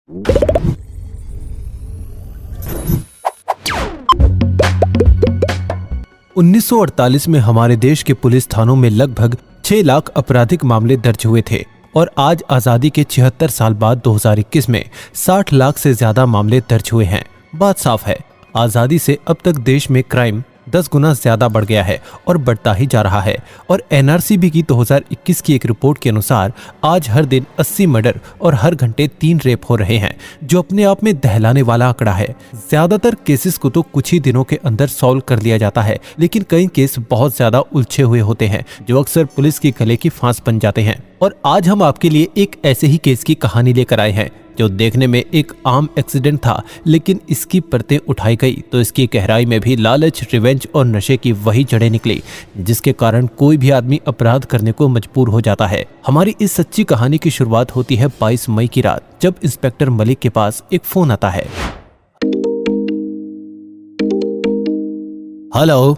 1948 में हमारे देश के पुलिस थानों में लगभग 6 लाख आपराधिक मामले दर्ज हुए थे और आज आज़ादी के 76 साल बाद 2021 में 60 लाख से ज्यादा मामले दर्ज हुए हैं। बात साफ है, आज़ादी से अब तक देश में क्राइम 10 गुना ज्यादा बढ़ गया है और बढ़ता ही जा रहा है। और एनआरसीबी की 2021 की एक रिपोर्ट के अनुसार आज हर दिन 80 मर्डर और हर घंटे 3 रेप हो रहे हैं, जो अपने आप में दहलाने वाला आंकड़ा है। ज्यादातर केसेस को तो कुछ ही दिनों के अंदर सॉल्व कर लिया जाता है, लेकिन कई केस बहुत ज्यादा उलझे हुए होते हैं जो अक्सर पुलिस के गले की फांस बन जाते हैं। और आज हम आपके लिए एक ऐसे ही केस की कहानी लेकर आए हैं जो देखने में एक आम एक्सीडेंट था, लेकिन इसकी परतें उठाई गई तो इसकी गहराई में भी लालच, रिवेंज और नशे की वही जड़ें निकली जिसके कारण कोई भी आदमी अपराध करने को मजबूर हो जाता है। हमारी इस सच्ची कहानी की शुरुआत होती है 22 मई की रात, जब इंस्पेक्टर मलिक के पास एक फोन आता है। हेलो।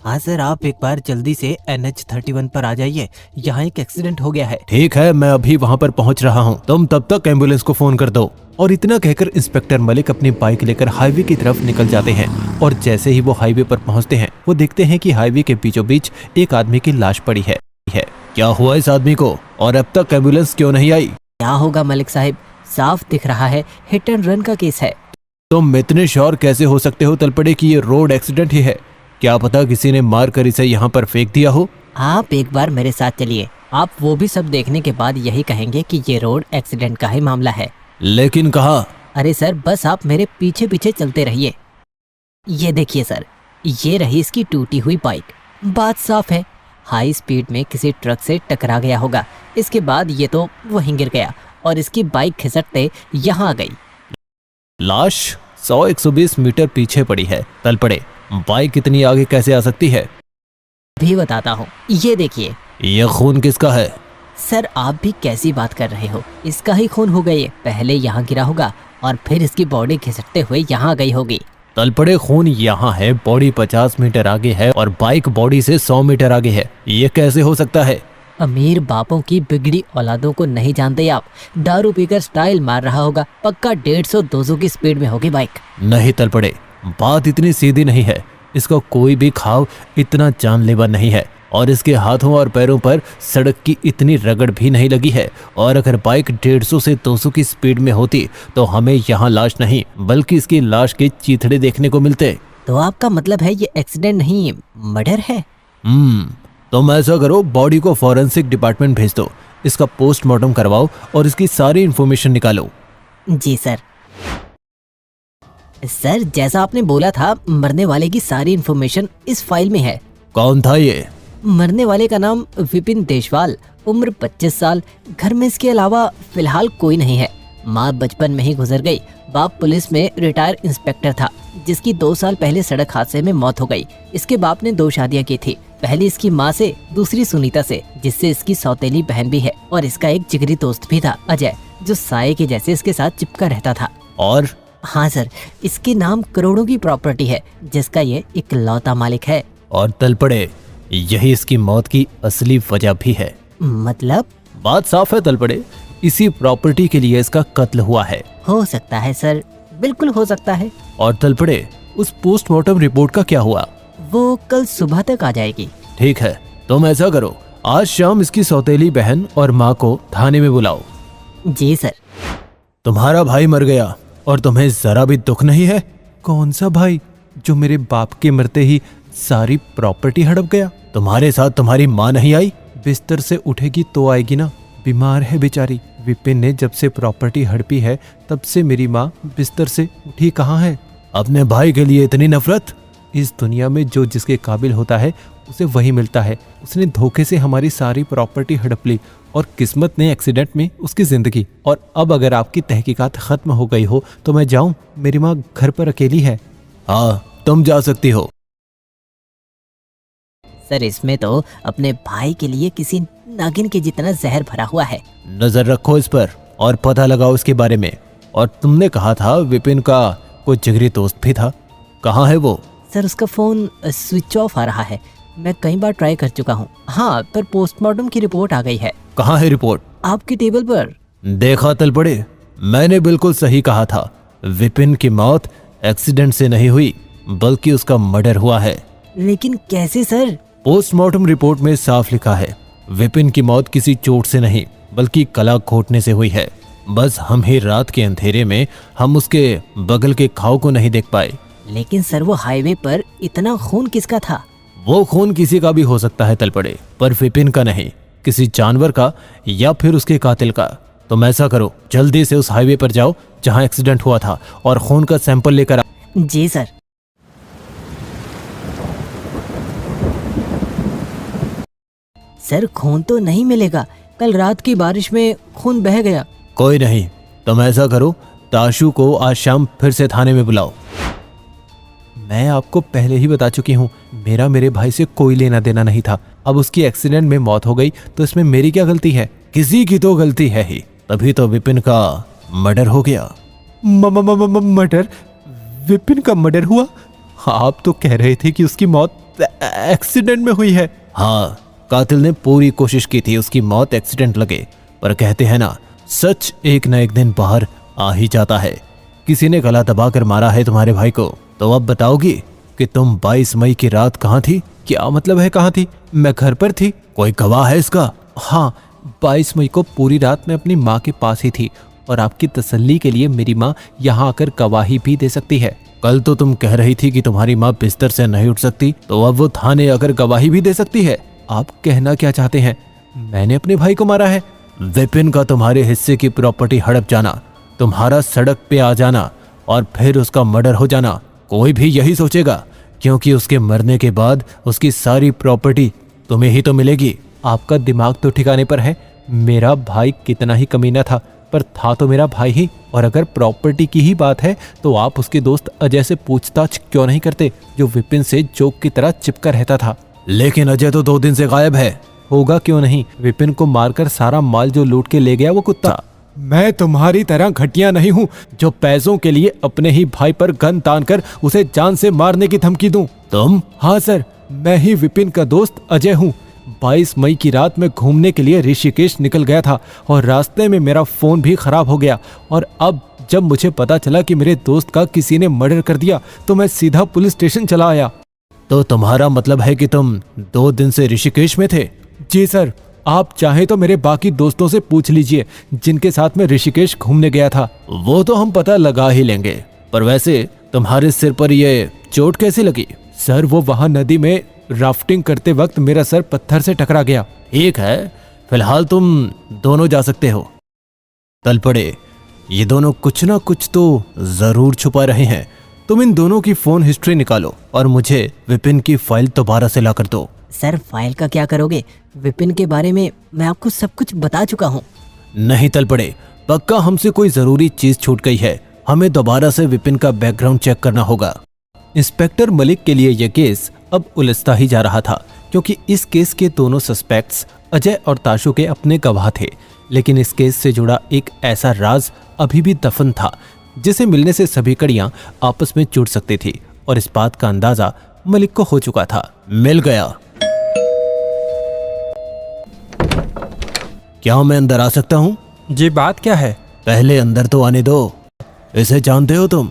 हाँ सर, आप एक बार जल्दी से NH31 पर आ जाइए, यहाँ एक एक्सीडेंट हो गया है। ठीक है, मैं अभी वहाँ पर पहुँच रहा हूँ, तुम तब तक एम्बुलेंस को फोन कर दो। और इतना कहकर इंस्पेक्टर मलिक अपनी बाइक लेकर हाईवे की तरफ निकल जाते हैं। और जैसे ही वो हाईवे पर पहुँचते हैं, वो देखते हैं कि हाईवे के बीचों बीच एक आदमी की लाश पड़ी है। क्या हुआ इस आदमी को और अब तक एम्बुलेंस क्यों नहीं आई? क्या होगा मलिक साहब, साफ दिख रहा है हिट एंड रन का केस है। तुम इतने श्योर कैसे हो सकते हो तलपड़े कि ये रोड एक्सीडेंट ही है? क्या पता किसी ने मार कर इसे यहाँ पर फेंक दिया हो। आप एक बार मेरे साथ चलिए, आप वो भी सब देखने के बाद यही कहेंगे कि ये रोड एक्सीडेंट का ही मामला है। लेकिन कहाँ? अरे सर, बस आप मेरे पीछे पीछे चलते रहिए। ये देखिए सर, ये रही इसकी टूटी हुई बाइक। बात साफ है, हाई स्पीड में किसी ट्रक से टकरा गया होगा। इसके बाद ये तो वहीं गिर गया और इसकी बाइक खिसकते यहाँ आ गई। लाश 100-120 मीटर पीछे पड़ी है तलपड़े, बाइक इतनी आगे कैसे आ सकती है? भी बताता हूँ, ये देखिए। ये खून किसका है? सर आप भी कैसी बात कर रहे हो, इसका ही खून होगा। ये पहले यहाँ गिरा होगा और फिर इसकी बॉडी खिसकते हुए यहाँ गई होगी। तलपड़े खून यहाँ है, बॉडी 50 मीटर आगे है और बाइक बॉडी से 100 मीटर आगे है, ये कैसे हो सकता है? अमीर बापों की बिगड़ी औलादों को नहीं जानते आप। दारू पीकर स्टाइल मार रहा होगा, पक्का 150-200 की स्पीड में होगी बाइक। नहीं तलपड़े, बात इतनी सीधी नहीं है। इसका कोई भी घाव इतना जानलेवा नहीं है और इसके हाथों और पैरों पर सड़क की इतनी रगड़ भी नहीं लगी है। और अगर बाइक 150 से 200 की स्पीड में होती तो हमें यहाँ लाश नहीं बल्कि इसकी लाश के चीथड़े देखने को मिलते। तो आपका मतलब है ये एक्सीडेंट नहीं मर्डर है? तुम ऐसा करो, बॉडी को फॉरेंसिक डिपार्टमेंट भेज दो, इसका पोस्टमार्टम करवाओ और इसकी सारी इंफॉर्मेशन निकालो। जी सर। सर जैसा आपने बोला था, मरने वाले की सारी इंफॉर्मेशन इस फाइल में है। कौन था ये? मरने वाले का नाम विपिन देशवाल, उम्र 25 साल। घर में इसके अलावा फिलहाल कोई नहीं है। माँ बचपन में ही गुजर गई। बाप पुलिस में रिटायर इंस्पेक्टर था, जिसकी 2 साल पहले सड़क हादसे में मौत हो गई। इसके बाप ने 2 शादियां की थी, पहली इसकी माँ से, दूसरी सुनीता से, जिससे इसकी सौतेली बहन भी है। और इसका एक जिगरी दोस्त भी था, अजय, जो साये के जैसे इसके साथ चिपका रहता था। और हाँ सर, इसके नाम करोड़ों की प्रॉपर्टी है, जिसका ये इकलौता मालिक है। और तलपड़े, यही इसकी मौत की असली वजह भी है। मतलब? बात साफ है तलपड़े, इसी प्रॉपर्टी के लिए इसका कत्ल हुआ है। हो सकता है सर, बिल्कुल हो सकता है। और तलपड़े, उस पोस्टमार्टम रिपोर्ट का क्या हुआ? वो कल सुबह तक आ जाएगी। ठीक है, तुम ऐसा करो, आज शाम इसकी सौतेली बहन और माँ को थाने में बुलाओ। जी सर। तुम्हारा भाई मर गया और तुम्हें जरा भी दुख नहीं है? कौन सा भाई जो मेरे बाप के मरते ही सारी प्रॉपर्टी हड़प गया? तुम्हारे साथ तुम्हारी माँ नहीं आई? बिस्तर से उठेगी तो आएगी ना, बीमार है बेचारी। विपिन ने जब से प्रॉपर्टी हड़पी है तब से मेरी माँ बिस्तर से उठी कहाँ है। अपने भाई के लिए इतनी नफरत? इस दुनिया में जो जिसके काबिल होता है उसे वही मिलता है। उसने धोखे से हमारी सारी प्रॉपर्टी हड़प ली और किस्मत ने एक्सीडेंट में उसकी जिंदगी। और अब अगर आपकी तहकीकात खत्म हो गई हो तो मैं जाऊं? मेरी माँ घर पर अकेली है। हाँ, तुम जा सकती हो। सर इसमें तो अपने भाई के लिए किसी नागिन के जितना जहर भरा हुआ है। नजर रखो इस पर और पता लगाओ इसके बारे में। और तुमने कहा था विपिन का कोई जिगरी दोस्त भी था, कहाँ है वो? सर उसका फोन स्विच ऑफ आ रहा है, मैं कई बार ट्राई कर चुका हूँ। हाँ, पर पोस्टमार्टम की रिपोर्ट आ गई है। कहाँ है रिपोर्ट? आपकी टेबल पर। देखा तलपड़े, मैंने बिल्कुल सही कहा था। विपिन की मौत एक्सीडेंट से नहीं हुई, बल्कि उसका मर्डर हुआ है। लेकिन कैसे सर? पोस्टमार्टम रिपोर्ट में साफ लिखा है, विपिन की मौत किसी चोट से नहीं, बल्कि गला घोटने से हुई है। बस हम ही रात के अंधेरे में हम उसके बगल के घाव को नहीं देख पाए। लेकिन सर वो हाईवे पर इतना खून किसका था? वो खून किसी का भी हो सकता है तलपड़े, पर विपिन का नहीं, किसी जानवर का या फिर उसके कातिल का। तुम ऐसा करो, जल्दी से उस हाईवे पर जाओ जहां एक्सीडेंट हुआ था और खून का सैंपल लेकर आओ। जी सर। सर खून तो नहीं मिलेगा, कल रात की बारिश में खून बह गया। कोई नहीं, तुम ऐसा करो, ताशु को आज शाम फिर से थाने में बुलाओ। मैं आपको पहले ही बता चुकी हूँ, मेरे भाई से कोई लेना देना नहीं था। अब उसकी एक्सीडेंट में मौत हो गई तो इसमें मेरी क्या गलती है? किसी की तो गलती है ही, तभी तो विपिन का मर्डर हो गया। मर्डर? विपिन का मर्डर हुआ? आप तो कह रहे थे कि उसकी मौत एक्सीडेंट में हुई है। हाँ, कातिल ने पूरी कोशिश की थी उसकी मौत एक्सीडेंट लगे, पर कहते हैं ना, सच एक न एक दिन बाहर आ ही जाता है। किसी ने गला दबाकर मारा है तुम्हारे भाई को, तो अब बताओगी कि तुम 22 मई की रात कहाँ थी? क्या मतलब है कहाँ थी? मैं घर पर थी। कोई गवाह है इसका? हाँ, 22 मई को पूरी रात मैं अपनी माँ के पास ही थी, और आपकी तसल्ली के लिए मेरी माँ यहाँ आकर गवाही भी दे सकती है। कल तो तुम कह रही थी कि तुम्हारी माँ बिस्तर से नहीं उठ सकती, तो अब वो थाने आकर गवाही भी दे सकती है। आप कहना क्या चाहते हैं? मैंने अपने भाई को मारा है? विपिन का तुम्हारे हिस्से की प्रॉपर्टी हड़प जाना, तुम्हारा सड़क पे आ जाना और फिर उसका मर्डर हो जाना, कोई भी यही सोचेगा, क्योंकि उसके मरने के बाद उसकी सारी प्रॉपर्टी तुम्हें ही तो मिलेगी। आपका दिमाग तो ठिकाने पर है। मेरा भाई कितना ही कमीना था, पर था तो मेरा भाई ही। और अगर प्रॉपर्टी की ही बात है तो आप उसके दोस्त अजय से पूछताछ क्यों नहीं करते, जो विपिन से जोक की तरह चिपका रहता था? लेकिन अजय तो 2 दिन से गायब है। होगा क्यों नहीं, विपिन को मारकर सारा माल जो लूट के ले गया वो कुत्ता। मैं तुम्हारी तरह घटिया नहीं हूँ जो पैसों के लिए अपने ही भाई पर गन तान कर उसे जान से मारने की धमकी दूं। तुम? हाँ सर, मैं ही विपिन का दोस्त अजय हूँ। 22 मई की रात में घूमने के लिए ऋषिकेश निकल गया था और रास्ते में मेरा फोन भी खराब हो गया, और अब जब मुझे पता चला कि मेरे दोस्त का किसी ने मर्डर कर दिया तो मैं सीधा पुलिस स्टेशन चला आया। तो तुम्हारा मतलब है कि तुम 2 दिन से ऋषिकेश में थे? जी सर, आप चाहें तो मेरे बाकी दोस्तों से पूछ लीजिए जिनके साथ मैं ऋषिकेश घूमने गया था। वो तो हम पता लगा ही लेंगे, पर वैसे तुम्हारे सिर पर ये चोट कैसे लगी? सर वो वहां नदी में राफ्टिंग करते वक्त मेरा सर पत्थर से टकरा गया। ठीक है, फिलहाल तुम दोनों जा सकते हो। तलपड़े, ये दोनों कुछ ना कुछ तो जरूर छुपा रहे हैं। तुम इन दोनों की फोन हिस्ट्री निकालो और मुझे विपिन की फाइल दोबारा से ला कर दो। सर फाइल का क्या करोगे? विपिन के बारे में मैं आपको सब कुछ बता चुका हूँ। नहीं तलपड़े, पक्का हमसे कोई जरूरी चीज छूट गई है। हमें दोबारा से विपिन का बैकग्राउंड चेक करना होगा। इंस्पेक्टर मलिक के लिए यह केस अब उलझता ही जा रहा था, क्योंकि इस केस के दोनों सस्पेक्ट्स अजय और ताशु के अपने गवाह थे। लेकिन इस केस से जुड़ा एक ऐसा राज अभी भी दफन था जिसे मिलने से सभी कड़ियां आपस में जुड़ सकती थी, और इस बात का अंदाजा मलिक को हो चुका था। मिल गया। क्या मैं अंदर आ सकता हूँ? जी, बात क्या है? पहले अंदर तो आने दो। इसे जानते हो तुम?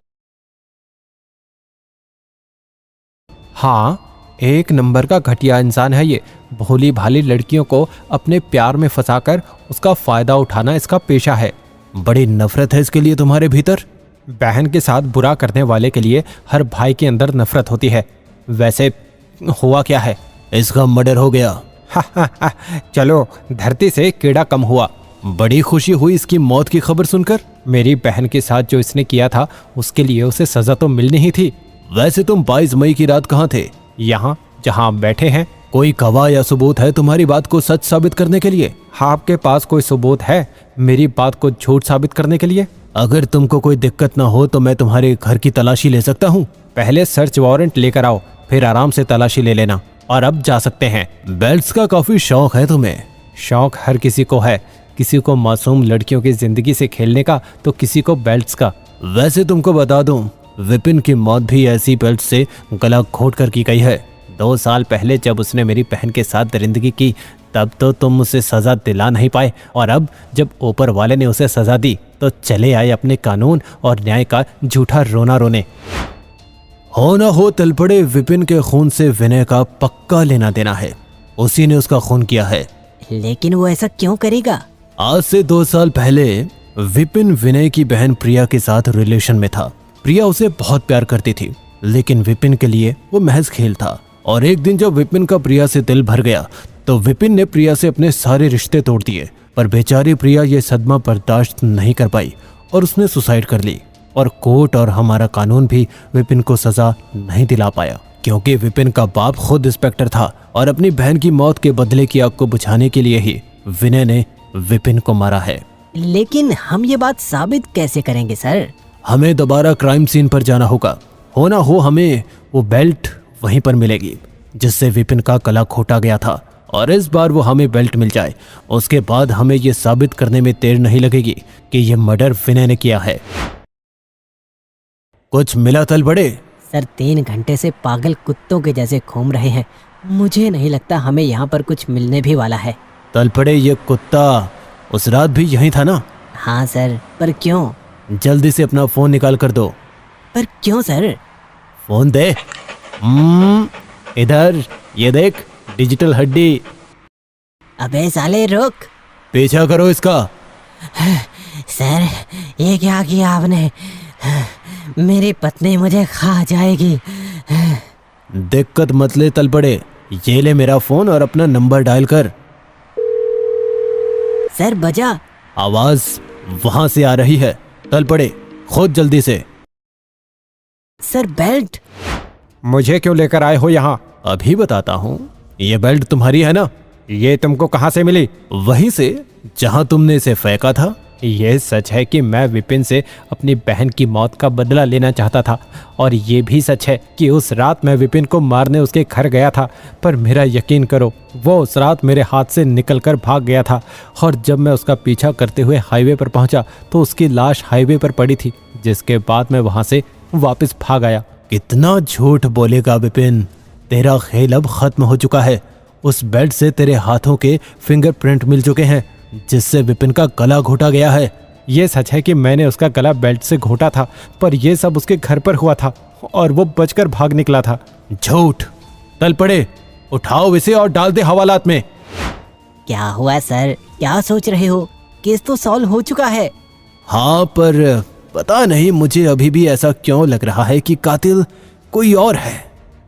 हाँ, 1 नंबर का घटिया इंसान है ये। भोली भाली लड़कियों को अपने प्यार में फंसाकर उसका फायदा उठाना इसका पेशा है। बड़ी नफरत है इसके लिए तुम्हारे भीतर। बहन के साथ बुरा करने वाले के लिए हर भाई के अंदर नफरत होती है। वैसे हुआ क्या है? इसका मर्डर हो गया। चलो, धरती से कीड़ा कम हुआ। बड़ी खुशी हुई इसकी मौत की खबर सुनकर। मेरी बहन के साथ जो इसने किया था उसके लिए उसे सजा तो मिलनी ही थी। वैसे तुम 22 मई की रात कहाँ थे? यहाँ जहाँ आप बैठे हैं। कोई गवाह या सबूत है तुम्हारी बात को सच साबित करने के लिए? आपके पास कोई सबूत है मेरी बात को झूठ साबित करने के लिए? अगर तुमको कोई दिक्कत ना हो तो मैं तुम्हारे घर की तलाशी ले सकता हूँ। पहले सर्च वारंट लेकर आओ, फिर आराम से तलाशी ले लेना। और अब जा सकते हैं। बेल्ट्स का काफी शौक है तुम्हें। शौक हर किसी को है, किसी को मासूम लड़कियों की जिंदगी से खेलने का, तो किसी को बेल्ट्स का। वैसे तुमको बता दूं, विपिन की मौत भी ऐसी बेल्ट से गला घोट कर की गई है। 2 साल पहले जब उसने मेरी बहन के साथ दरिंदगी की तब तो तुम उसे सजा दिला नहीं पाए, और अब जब ऊपर वाले ने उसे सजा दी तो चले आए अपने कानून और न्याय का झूठा रोना रोने। हो ना हो तलपड़े विपिन के खून से विनय का पक्का लेना देना है। उसी ने उसका खून किया है। लेकिन वो ऐसा क्यों करेगा? आज से 2 साल पहले विपिन विनय की बहन प्रिया के साथ रिलेशन में था। प्रिया उसे बहुत प्यार करती थी, लेकिन विपिन के लिए वो महज खेल था। और एक दिन जब विपिन का प्रिया से दिल भर गया तो विपिन ने प्रिया से अपने सारे रिश्ते तोड़ दिए। पर बेचारी प्रिया ये सदमा बर्दाश्त नहीं कर पाई और उसने सुसाइड कर ली। और कोर्ट और हमारा कानून भी विपिन को सजा नहीं दिला पाया, क्योंकि विपिन का बाप खुद इंस्पेक्टर था और अपनी बहन की मौत के बदले की आग को बुझाने के लिए ही विनय ने विपिन को मारा है। लेकिन हम ये बात साबित कैसे करेंगे सर? हमें दोबारा क्राइम सीन पर जाना होगा। हो ना हो हमें वो बेल्ट वहीं पर मिलेगी जिससे विपिन का गला घोटा गया था, और इस बार वो हमें बेल्ट मिल जाए। उसके बाद हमें ये साबित करने में देर नहीं लगेगी कि ये मर्डर विनय ने किया है। कुछ मिला तलबड़े? सर 3 घंटे से पागल कुत्तों के जैसे घूम रहे हैं। मुझे नहीं लगता हमें यहाँ पर कुछ मिलने भी वाला है। तलपड़े ये कुत्ता उस रात भी यहीं था ना? हाँ सर, पर क्यों? जल्दी से अपना फोन निकाल कर दो। पर क्यों सर? फोन दे। इधर ये देख, डिजिटल हड्डी। अबे साले रुक। पीछा करो इसका। सर ये क्या किया आपने? मेरी पत्नी मुझे खा जाएगी। दिक्कत मत ले तलपड़े, ये ले मेरा फोन और अपना नंबर डायल कर। सर बजा। आवाज वहां से आ रही है। तलपड़े खोद जल्दी से। Sir belt. मुझे क्यों लेकर आए हो यहाँ? अभी बताता हूँ। ये बेल्ट तुम्हारी है ना? ये तुमको कहाँ से मिली? वहीं से जहां तुमने इसे फेंका था। ये सच है कि मैं विपिन से अपनी बहन की मौत का बदला लेना चाहता था, और ये भी सच है कि उस रात मैं विपिन को मारने उसके घर गया था। पर मेरा यकीन करो, वो उस रात मेरे हाथ से निकलकर भाग गया था, और जब मैं उसका पीछा करते हुए हाईवे पर पहुंचा तो उसकी लाश हाईवे पर पड़ी थी, जिसके बाद मैं वहां से वापस भाग आया। कितना झूठ बोलेगा विपिन? तेरा खेल अब खत्म हो चुका है। उस बेल्ट से तेरे हाथों के फिंगरप्रिंट मिल चुके हैं, जिससे विपिन का गला घोटा गया है। ये सच है कि मैंने उसका गला बेल्ट से घोटा था, पर यह सब उसके घर पर हुआ था और वो बचकर भाग निकला था। झूठ। तलपड़े उठाओ इसे और डाल दे हवालात में। क्या हुआ सर? क्या सोच रहे हो? केस तो सॉल्व हो चुका है। हाँ, पर पता नहीं मुझे अभी भी ऐसा क्यों लग रहा है कि कातिल कोई और है।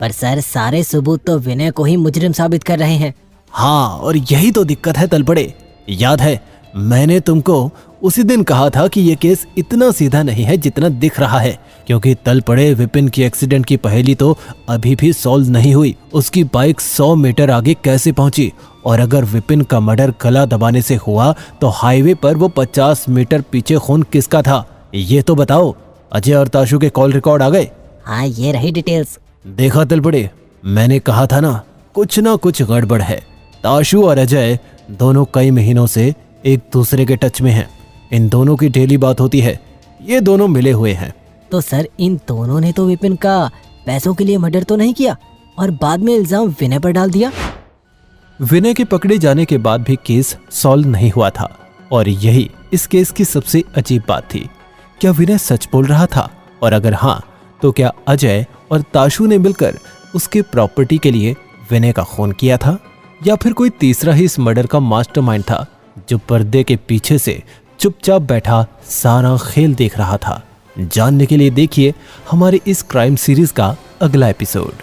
पर सर सारे सबूत तो विनय को ही मुजरिम साबित कर रहे हैं। हाँ, और यही तो दिक्कत है तलपड़े। याद है मैंने तुमको उसी दिन कहा था कि यह केस इतना सीधा नहीं है जितना दिख रहा है, क्योंकि तलपड़े विपिन की एक्सीडेंट की पहेली तो अभी भी सॉल्व नहीं हुई। उसकी बाइक 100 मीटर आगे कैसे पहुंची, और अगर विपिन का मर्डर गला दबाने से हुआ तो हाईवे पर वो 50 मीटर पीछे खून किसका था, ये तो बताओ। अजय और ताशु के कॉल रिकॉर्ड आ गए? हाँ ये रही डिटेल्स। देखा तलपड़े, मैंने कहा था ना कुछ गड़बड़ है। ताशु और अजय दोनों कई महीनों से एक दूसरे के टच में हैं। इन दोनों की डेली बात होती है। ये दोनों मिले हुए हैं। तो सर इन दोनों ने तो विपिन का पैसों के लिए मर्डर तो नहीं किया और बाद में इल्जाम विनय पर डाल दिया। विनय के पकड़े जाने के बाद भी केस सॉल्व नहीं हुआ था, और यही इस केस की सबसे अजीब बात थी। क्या विनय सच बोल रहा था? और अगर हाँ, तो क्या अजय और ताशु ने मिलकर उसके प्रॉपर्टी के लिए विनय का खून किया था, या फिर कोई तीसरा ही इस मर्डर का मास्टरमाइंड था जो पर्दे के पीछे से चुपचाप बैठा सारा खेल देख रहा था? जानने के लिए देखिए हमारे इस क्राइम सीरीज का अगला एपिसोड।